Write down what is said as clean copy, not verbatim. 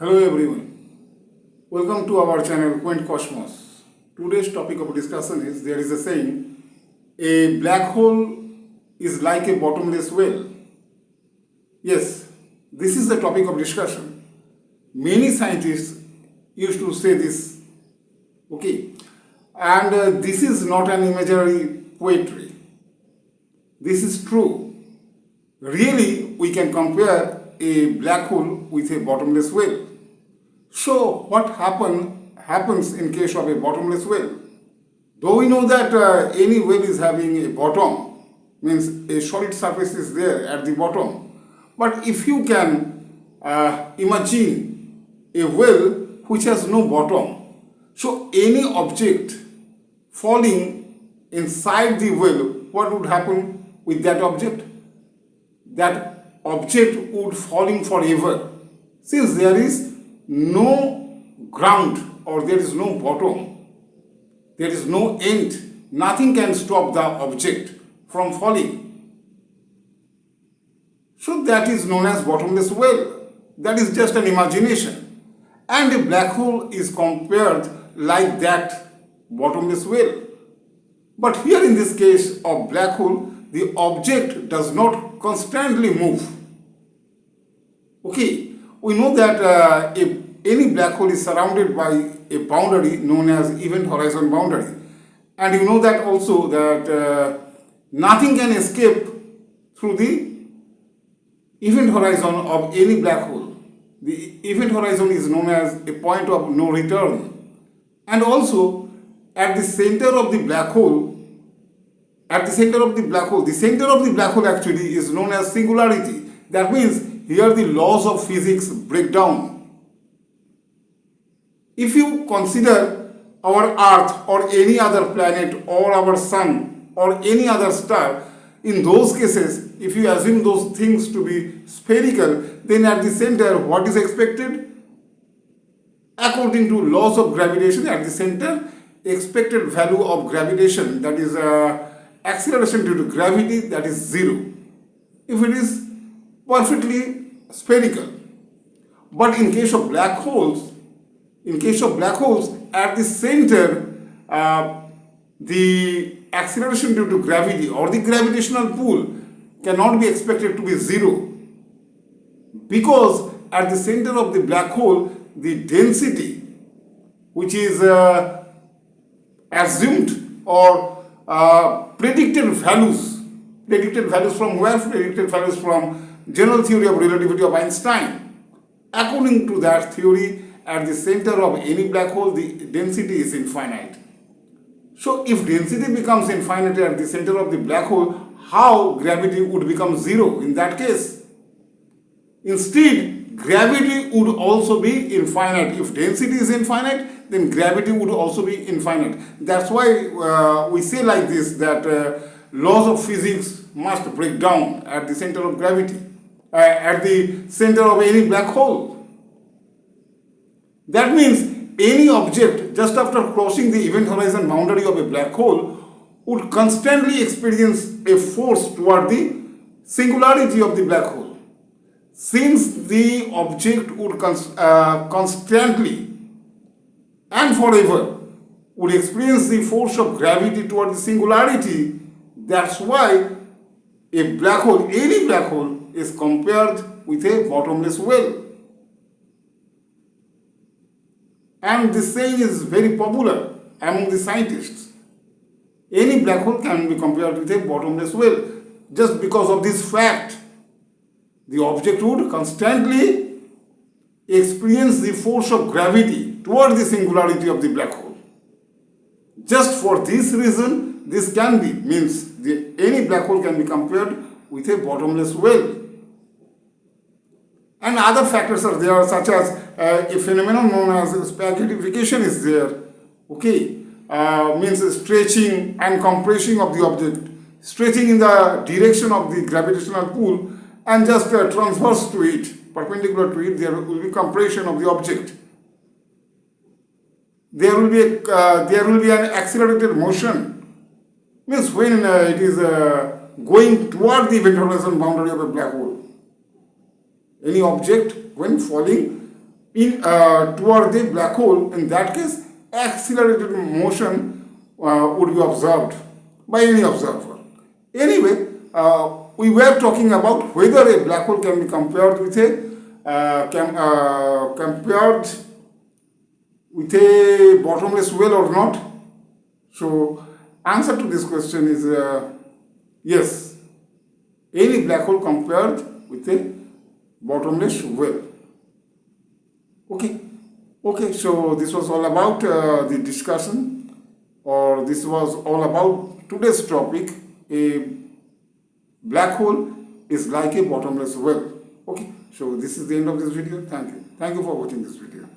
Hello everyone, welcome to our channel Quaint Cosmos. Today's topic of discussion is, there is a saying, a black hole is like a bottomless well. Yes, this is the topic of discussion. Many scientists used to say this, okay, and this is not an imaginary poetry. This is true. Really, we can compare a black hole with a bottomless well. So what happens in case of a bottomless well? Though we know that any well is having a bottom, means a solid surface is there at the bottom. But if you can imagine a well which has no bottom, so any object falling inside the well, what would happen with that object? That object would falling forever, since there is no ground or there is no bottom, there is no end, nothing can stop the object from falling. So that is known as bottomless well. That is just an imagination, and a black hole is compared like that bottomless well. But here in this case of black hole, the object does not constantly move. Okay, we know that any black hole is surrounded by a boundary known as event horizon boundary, and you know that also that nothing can escape through the event horizon of any black hole. The event horizon is known as a point of no return, and also at the center of the black hole, the center of the black hole actually is known as singularity. That means here the laws of physics break down. If you consider our Earth or any other planet or our Sun or any other star, in those cases, if you assume those things to be spherical, then at the center, what is expected? According to laws of gravitation, at the center, expected value of gravitation, that is acceleration due to gravity, that is 0. If it is perfectly spherical. But in case of black holes, at the center, the acceleration due to gravity or the gravitational pull cannot be expected to be 0, because at the center of the black hole, the density, which is assumed or predicted values from where? Predicted values from general theory of relativity of Einstein. According to that theory, at the center of any black hole, the density is infinite. So if density becomes infinite at the center of the black hole, how gravity would become 0 in that case? Instead, gravity would also be infinite. If density is infinite, then gravity would also be infinite. That's why we say like this, that laws of physics must break down at the center of gravity, at the center of any black hole. That means any object just after crossing the event horizon boundary of a black hole would constantly experience a force toward the singularity of the black hole. Since the object would constantly and forever would experience the force of gravity toward the singularity, that's why a black hole, any black hole, is compared with a bottomless well. And this saying is very popular among the scientists. Any black hole can be compared with a bottomless well. Just because of this fact, the object would constantly experience the force of gravity toward the singularity of the black hole. Just for this reason, this can be, means any black hole can be compared with a bottomless well. And other factors are there, such as a phenomenon known as spaghettification is there. Okay, means stretching and compressing of the object, stretching in the direction of the gravitational pull and just transverse to it, perpendicular to it, there will be compression of the object. There will be an accelerated motion, means when it is going toward the event horizon boundary of a black hole. Any object when falling toward the black hole, in that case, accelerated motion would be observed by any observer. Anyway, we were talking about whether a black hole can be compared with a bottomless well or not. So, answer to this question is yes. Any black hole compared with a bottomless well. Okay, so this was all about the discussion, or this was all about today's topic. A black hole is like a bottomless well. Okay, so this is the end of this video. Thank you for watching this video.